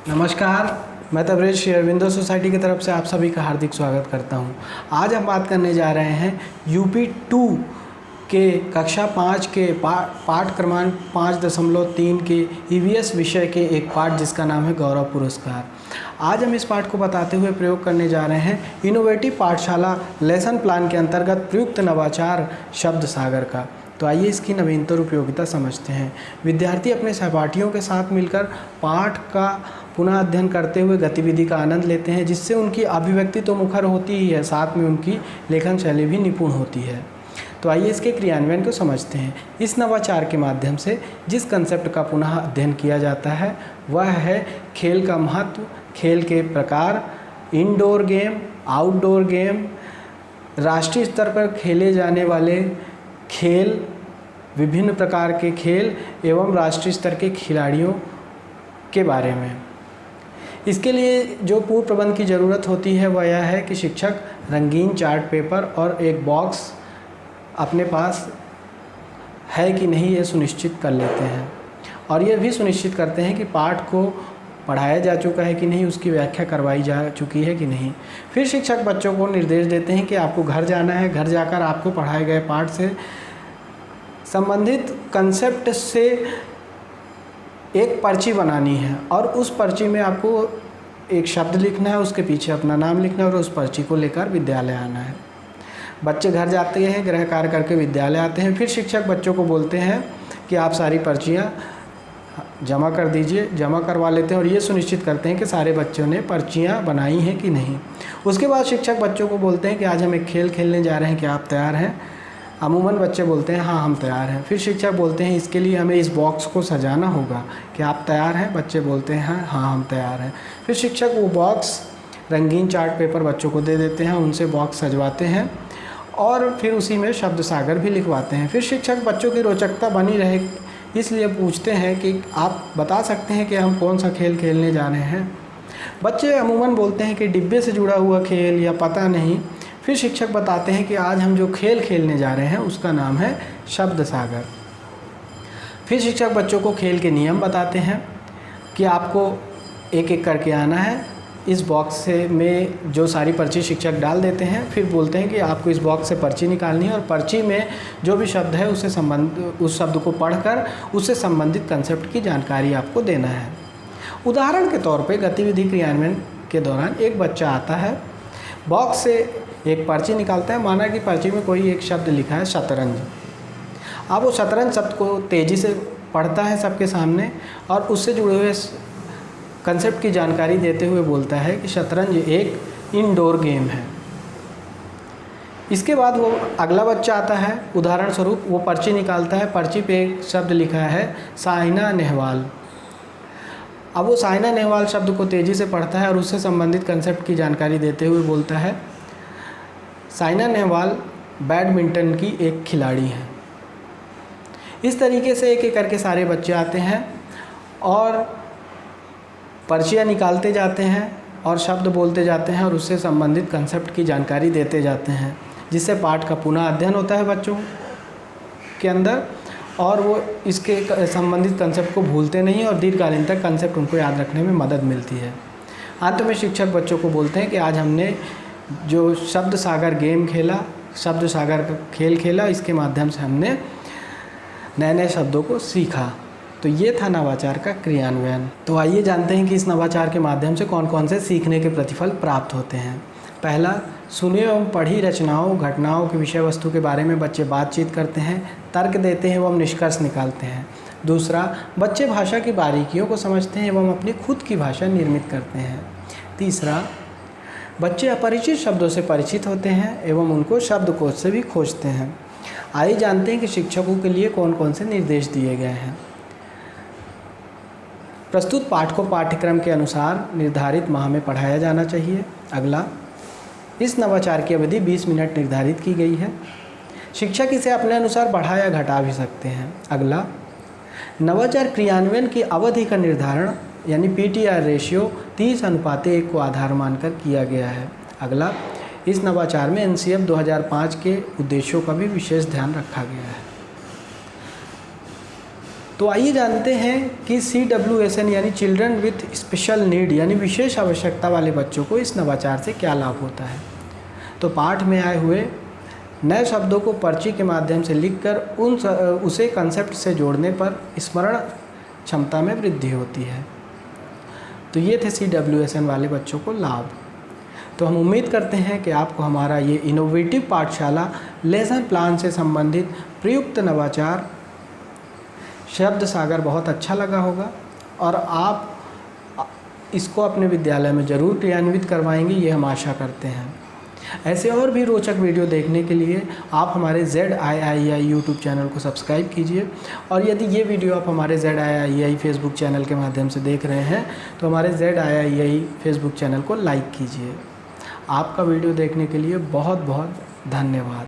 नमस्कार, मैं तबरेज श्री अरविंदो सोसाइटी की तरफ से आप सभी का हार्दिक स्वागत करता हूं। आज हम बात करने जा रहे हैं यूपी 2 के कक्षा 5 के पाठ क्रमांक 5.3 के ईवीएस विषय के एक पाठ जिसका नाम है गौरव पुरस्कार। आज हम इस पाठ को बताते हुए प्रयोग करने जा रहे हैं इनोवेटिव पाठशाला लेसन प्लान के अंतर्गत प्रयुक्त नवाचार शब्द सागर का। तो आइए इसकी नवीनतर उपयोगिता समझते हैं। विद्यार्थी अपने सहपाठियों के साथ मिलकर पाठ का पुनः अध्ययन करते हुए गतिविधि का आनंद लेते हैं, जिससे उनकी अभिव्यक्ति तो मुखर होती ही है, साथ में उनकी लेखन शैली भी निपुण होती है। तो आइए इसके क्रियान्वयन को समझते हैं। इस नवाचार के माध्यम से जिस कंसेप्ट का पुनः अध्ययन किया जाता है वह है खेल का महत्व, खेल के प्रकार, इंडोर गेम, आउटडोर गेम, राष्ट्रीय स्तर पर खेले जाने वाले खेल, विभिन्न प्रकार के खेल एवं राष्ट्रीय स्तर के खिलाड़ियों के बारे में। इसके लिए जो पूर्व प्रबंध की ज़रूरत होती है वह यह है कि शिक्षक रंगीन चार्ट पेपर और एक बॉक्स अपने पास है कि नहीं ये सुनिश्चित कर लेते हैं, और ये भी सुनिश्चित करते हैं कि पाठ को पढ़ाया जा चुका है कि नहीं, उसकी व्याख्या करवाई जा चुकी है कि नहीं। फिर शिक्षक बच्चों को निर्देश देते हैं कि आपको घर जाना है, घर जाकर आपको पढ़ाए गए पाठ से संबंधित कंसेप्ट से एक पर्ची बनानी है और उस पर्ची में आपको एक शब्द लिखना है, उसके पीछे अपना नाम लिखना है और उस पर्ची को लेकर विद्यालय आना है। बच्चे घर जाते हैं, गृह कार्य करके विद्यालय आते हैं। फिर शिक्षक बच्चों को बोलते हैं कि आप सारी पर्चियाँ जमा कर दीजिए, जमा करवा लेते हैं और ये सुनिश्चित करते हैं कि सारे बच्चों ने पर्चियाँ बनाई हैं कि नहीं। उसके बाद शिक्षक बच्चों को बोलते हैं कि आज हम एक खेल खेलने जा रहे हैं, क्या आप तैयार हैं? अमूमन बच्चे बोलते हैं हाँ हम तैयार हैं। फिर शिक्षक बोलते हैं इसके लिए हमें इस बॉक्स को सजाना होगा, क्या आप तैयार हैं? बच्चे बोलते हैं हाँ हम तैयार हैं। फिर शिक्षक वो बॉक्स रंगीन चार्ट पेपर बच्चों को दे देते हैं, उनसे बॉक्स सजवाते हैं और फिर उसी में शब्द सागर भी लिखवाते हैं। फिर शिक्षक बच्चों की रोचकता बनी रहे इसलिए पूछते हैं कि आप बता सकते हैं कि हम कौन सा खेल खेलने जा रहे हैं? बच्चे अमूमन बोलते हैं कि डिब्बे से जुड़ा हुआ खेल या पता नहीं। फिर शिक्षक बताते हैं कि आज हम जो खेल खेलने जा रहे हैं उसका नाम है शब्द सागर। फिर शिक्षक बच्चों को खेल के नियम बताते हैं कि आपको एक एक करके आना है। इस बॉक्स से में जो सारी पर्ची शिक्षक डाल देते हैं, फिर बोलते हैं कि आपको इस बॉक्स से पर्ची निकालनी है और पर्ची में जो भी शब्द है उस शब्द को पढ़कर उससे संबंधित कंसेप्ट की जानकारी आपको देना है। उदाहरण के तौर पे गतिविधि क्रियान्वयन के दौरान एक बच्चा आता है, बॉक्स से एक पर्ची निकालता है। माना कि पर्ची में कोई एक शब्द लिखा है शतरंज। अब वो शतरंज शब्द को तेज़ी से पढ़ता है सबके सामने और उससे जुड़े हुए कंसेप्ट की जानकारी देते हुए बोलता है कि शतरंज एक इंडोर गेम है। इसके बाद वो अगला बच्चा आता है, उदाहरण स्वरूप वो पर्ची निकालता है, पर्ची पे एक शब्द लिखा है साइना नेहवाल। अब वो साइना नेहवाल शब्द को तेज़ी से पढ़ता है और उससे संबंधित कंसेप्ट की जानकारी देते हुए बोलता है साइना नेहवाल बैडमिंटन की एक खिलाड़ी हैं। इस तरीके से एक एक करके सारे बच्चे आते हैं और पर्चियाँ निकालते जाते हैं और शब्द बोलते जाते हैं और उससे संबंधित कंसेप्ट की जानकारी देते जाते हैं, जिससे पाठ का पुनः अध्ययन होता है बच्चों के अंदर और वो इसके संबंधित कंसेप्ट को भूलते नहीं और दीर्घकालीन तक कंसेप्ट उनको याद रखने में मदद मिलती है। अंत में शिक्षक बच्चों को बोलते हैं कि आज हमने जो शब्द सागर गेम खेला, शब्द सागर का खेल खेला, इसके माध्यम से हमने नए नए शब्दों को सीखा। तो ये था नवाचार का क्रियान्वयन। तो आइए जानते हैं कि इस नवाचार के माध्यम से कौन कौन से सीखने के प्रतिफल प्राप्त होते हैं। पहला, सुनी एवं पढ़ी रचनाओं घटनाओं की विषय वस्तु के बारे में बच्चे बातचीत करते हैं, तर्क देते हैं एवं निष्कर्ष निकालते हैं। दूसरा, बच्चे भाषा की बारीकियों को समझते हैं एवं अपनी खुद की भाषा निर्मित करते हैं। तीसरा, बच्चे अपरिचित शब्दों से परिचित होते हैं एवं उनको शब्दकोश से भी खोजते हैं। आइए जानते हैं कि शिक्षकों के लिए कौन कौन से निर्देश दिए गए हैं। प्रस्तुत पाठ को पाठ्यक्रम के अनुसार निर्धारित माह में पढ़ाया जाना चाहिए। अगला, इस नवाचार की अवधि 20 मिनट निर्धारित की गई है। शिक्षक इसे अपने अनुसार बढ़ा या घटा भी सकते हैं। अगला, नवाचार क्रियान्वयन की अवधि का निर्धारण यानी PTR रेशियो 30:1 को आधार मानकर किया गया है। अगला, इस नवाचार में NCF 2005 के उद्देश्यों का भी विशेष ध्यान रखा गया है। तो आइए जानते हैं कि CWSN यानी चिल्ड्रन विथ स्पेशल नीड यानी विशेष आवश्यकता वाले बच्चों को इस नवाचार से क्या लाभ होता है। तो पाठ में आए हुए नए शब्दों को पर्ची के माध्यम से लिखकर उसे कंसेप्ट से जोड़ने पर स्मरण क्षमता में वृद्धि होती है। तो ये थे CWSN वाले बच्चों को लाभ। तो हम उम्मीद करते हैं कि आपको हमारा ये इनोवेटिव पाठशाला लेसन प्लान से संबंधित प्रयुक्त नवाचार शब्द सागर बहुत अच्छा लगा होगा और आप इसको अपने विद्यालय में ज़रूर क्रियान्वित करवाएंगे, ये हम आशा करते हैं। ऐसे और भी रोचक वीडियो देखने के लिए आप हमारे ZIII यूट्यूब चैनल को सब्सक्राइब कीजिए और यदि ये वीडियो आप हमारे ZIII फेसबुक चैनल के माध्यम से देख रहे हैं तो हमारे ZIII फेसबुक चैनल को लाइक कीजिए। आपका वीडियो देखने के लिए बहुत बहुत धन्यवाद।